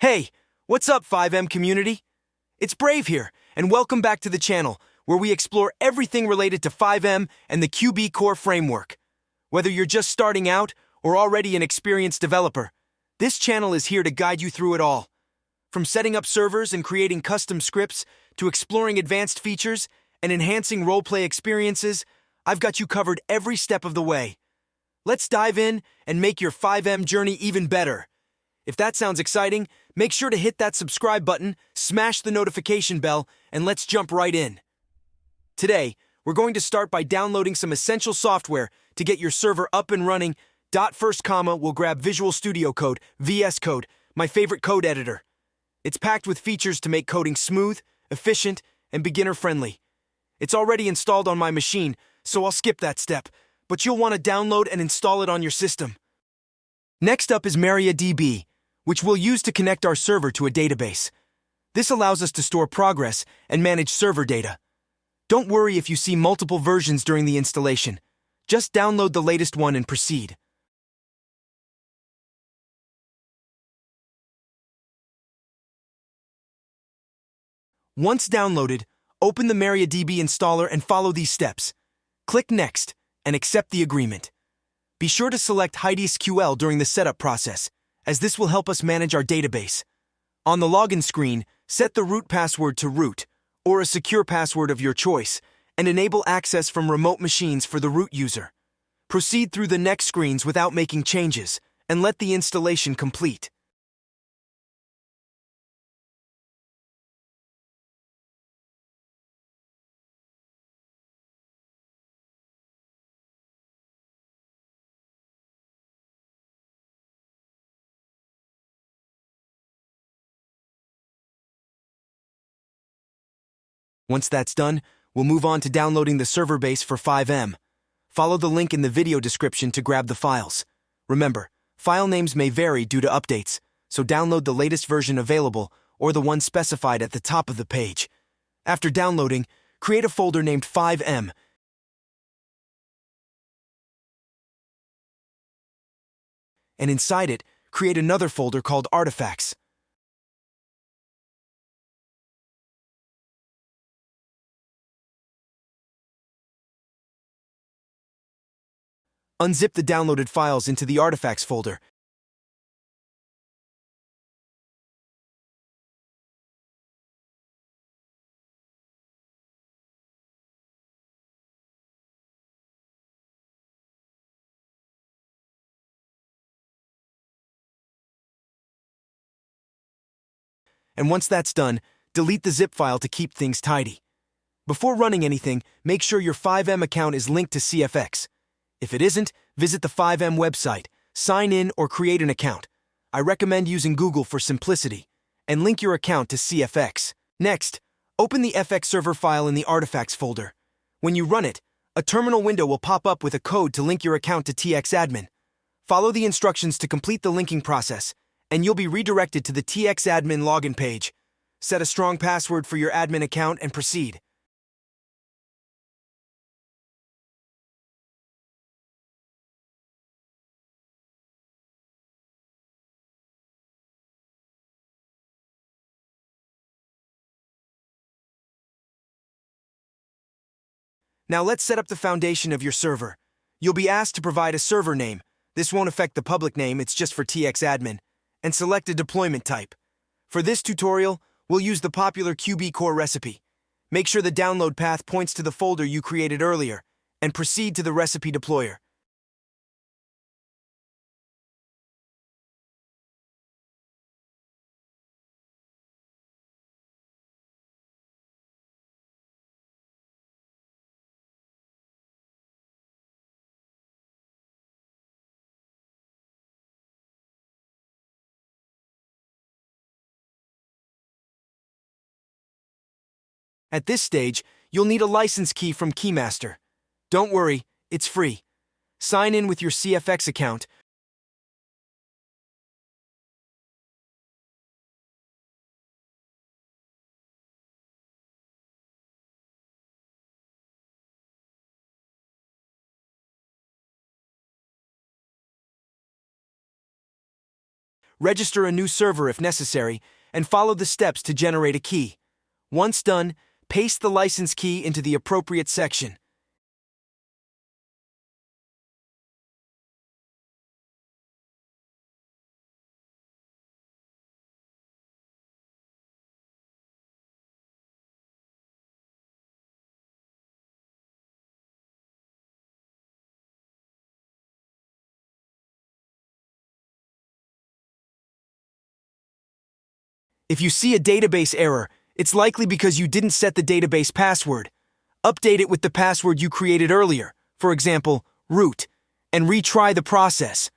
Hey, what's up, FiveM community? It's Brave here, and welcome back to the channel, where we explore everything related to FiveM and the QBCore framework. Whether you're just starting out or already an experienced developer, this channel is here to guide you through it all. From setting up servers and creating custom scripts to exploring advanced features and enhancing roleplay experiences, I've got you covered every step of the way. Let's dive in and make your FiveM journey even better. If that sounds exciting, make sure to hit that subscribe button, smash the notification bell, and let's jump right in. Today, we're going to start by downloading some essential software to get your server up and running. First, we'll grab Visual Studio Code, VS Code, my favorite code editor. It's packed with features to make coding smooth, efficient, and beginner-friendly. It's already installed on my machine, so I'll skip that step, but you'll want to download and install it on your system. Next up is MariaDB, which we'll use to connect our server to a database. This allows us to store progress and manage server data. Don't worry if you see multiple versions during the installation. Just download the latest one and proceed. Once downloaded, open the MariaDB installer and follow these steps. Click Next and accept the agreement. Be sure to select HideSQL during the setup process, as this will help us manage our database. On the login screen, set the root password to root, or a secure password of your choice, and enable access from remote machines for the root user. Proceed through the next screens without making changes, and let the installation complete. Once that's done, we'll move on to downloading the server base for FiveM. Follow the link in the video description to grab the files. Remember, file names may vary due to updates, so download the latest version available or the one specified at the top of the page. After downloading, create a folder named FiveM. And inside it, create another folder called Artifacts. Unzip the downloaded files into the Artifacts folder. And once that's done, delete the zip file to keep things tidy. Before running anything, make sure your FiveM account is linked to CFX. If it isn't, visit the FiveM website, sign in or create an account. I recommend using Google for simplicity, and link your account to CFX. Next, open the FX server file in the Artifacts folder. When you run it, a terminal window will pop up with a code to link your account to TXadmin. Follow the instructions to complete the linking process, and you'll be redirected to the TXadmin login page. Set a strong password for your admin account and proceed. Now let's set up the foundation of your server. You'll be asked to provide a server name. This won't affect the public name, it's just for TXadmin. And select a deployment type. For this tutorial, we'll use the popular QBCore recipe. Make sure the download path points to the folder you created earlier, and proceed to the recipe deployer. At this stage, you'll need a license key from Keymaster. Don't worry, it's free. Sign in with your CFX account. register a new server if necessary, and follow the steps to generate a key. Once done, paste the license key into the appropriate section. If you see a database error, it's likely because you didn't set the database password. Update it with the password you created earlier, for example, root, and retry the process.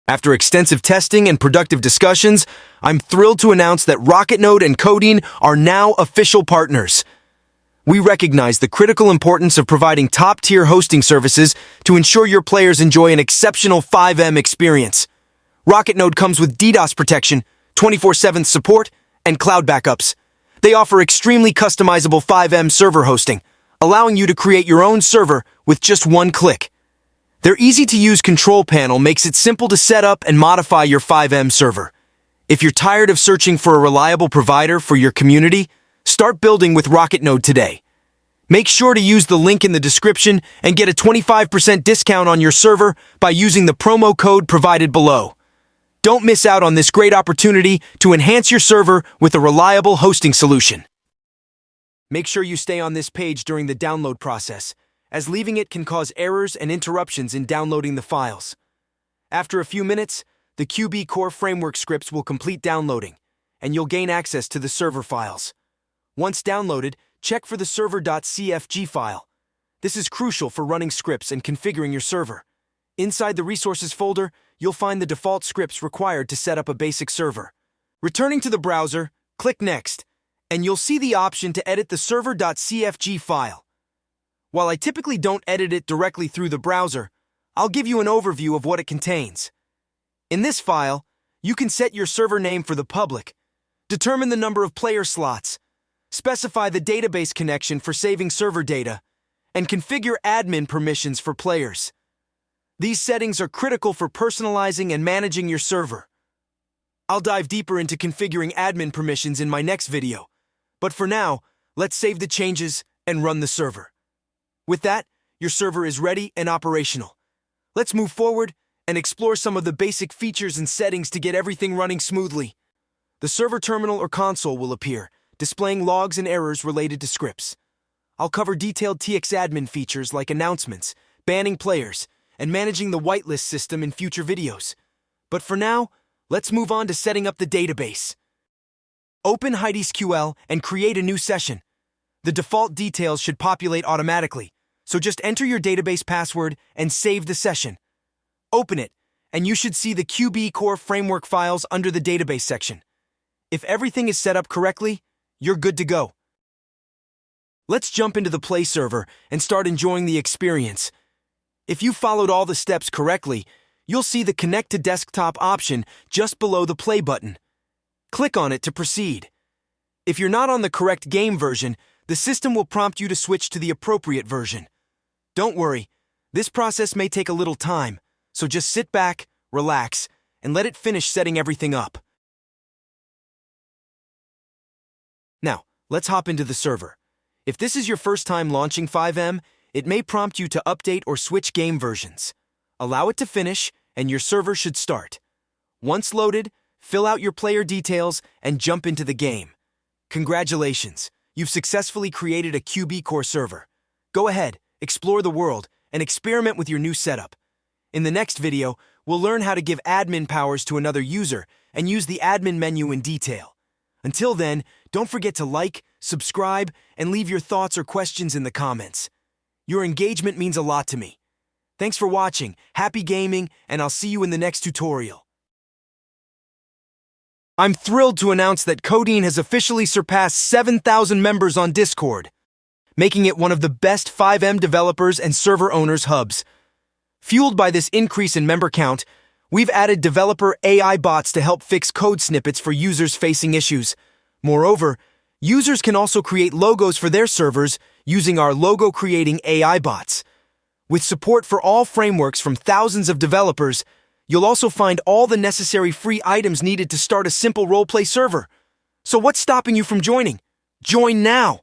After extensive testing and productive discussions, I'm thrilled to announce that RocketNode and Codeine are now official partners. We recognize the critical importance of providing top-tier hosting services to ensure your players enjoy an exceptional FiveM experience. RocketNode comes with DDoS protection, 24/7 support, and cloud backups. They offer extremely customizable FiveM server hosting, allowing you to create your own server with just one click. Their easy-to-use control panel makes it simple to set up and modify your FiveM server. If you're tired of searching for a reliable provider for your community, start building with RocketNode today. Make sure to use the link in the description and get a 25% discount on your server by using the promo code provided below. Don't miss out on this great opportunity to enhance your server with a reliable hosting solution. Make sure you stay on this page during the download process, as leaving it can cause errors and interruptions in downloading the files. After a few minutes, the QBCore framework scripts will complete downloading, and you'll gain access to the server files. Once downloaded, check for the server.cfg file. This is crucial for running scripts and configuring your server. Inside the resources folder, you'll find the default scripts required to set up a basic server. Returning to the browser, click Next, and you'll see the option to edit the server.cfg file. While I typically don't edit it directly through the browser, I'll give you an overview of what it contains. In this file, you can set your server name for the public, determine the number of player slots, specify the database connection for saving server data, and configure admin permissions for players. These settings are critical for personalizing and managing your server. I'll dive deeper into configuring admin permissions in my next video, but for now, let's save the changes and run the server. With that, your server is ready and operational. Let's move forward and explore some of the basic features and settings to get everything running smoothly. The server terminal or console will appear, displaying logs and errors related to scripts. I'll cover detailed TXadmin features like announcements, banning players, and managing the whitelist system in future videos. But for now, let's move on to setting up the database. Open HydesQL and create a new session. The default details should populate automatically, so just enter your database password and save the session. Open it, and you should see the QBCore framework files under the database section. If everything is set up correctly, you're good to go. Let's jump into the Play server and start enjoying the experience. If you followed all the steps correctly, you'll see the Connect to Desktop option just below the Play button. Click on it to proceed. If you're not on the correct game version, the system will prompt you to switch to the appropriate version. Don't worry, this process may take a little time, so just sit back, relax, and let it finish setting everything up. Now, let's hop into the server. If this is your first time launching FiveM, it may prompt you to update or switch game versions. Allow it to finish, and your server should start. Once loaded, fill out your player details and jump into the game. Congratulations! You've successfully created a QBCore server. Go ahead, explore the world, and experiment with your new setup. In the next video, we'll learn how to give admin powers to another user and use the admin menu in detail. Until then, don't forget to like, subscribe, and leave your thoughts or questions in the comments. Your engagement means a lot to me. Thanks for watching, happy gaming, and I'll see you in the next tutorial. I'm thrilled to announce that Codeine has officially surpassed 7,000 members on Discord, making it one of the best FiveM developers and server owners hubs. Fueled by this increase in member count, we've added developer AI bots to help fix code snippets for users facing issues. Moreover, users can also create logos for their servers using our logo-creating AI bots. With support for all frameworks from thousands of developers, you'll also find all the necessary free items needed to start a simple roleplay server. So what's stopping you from joining? Join now!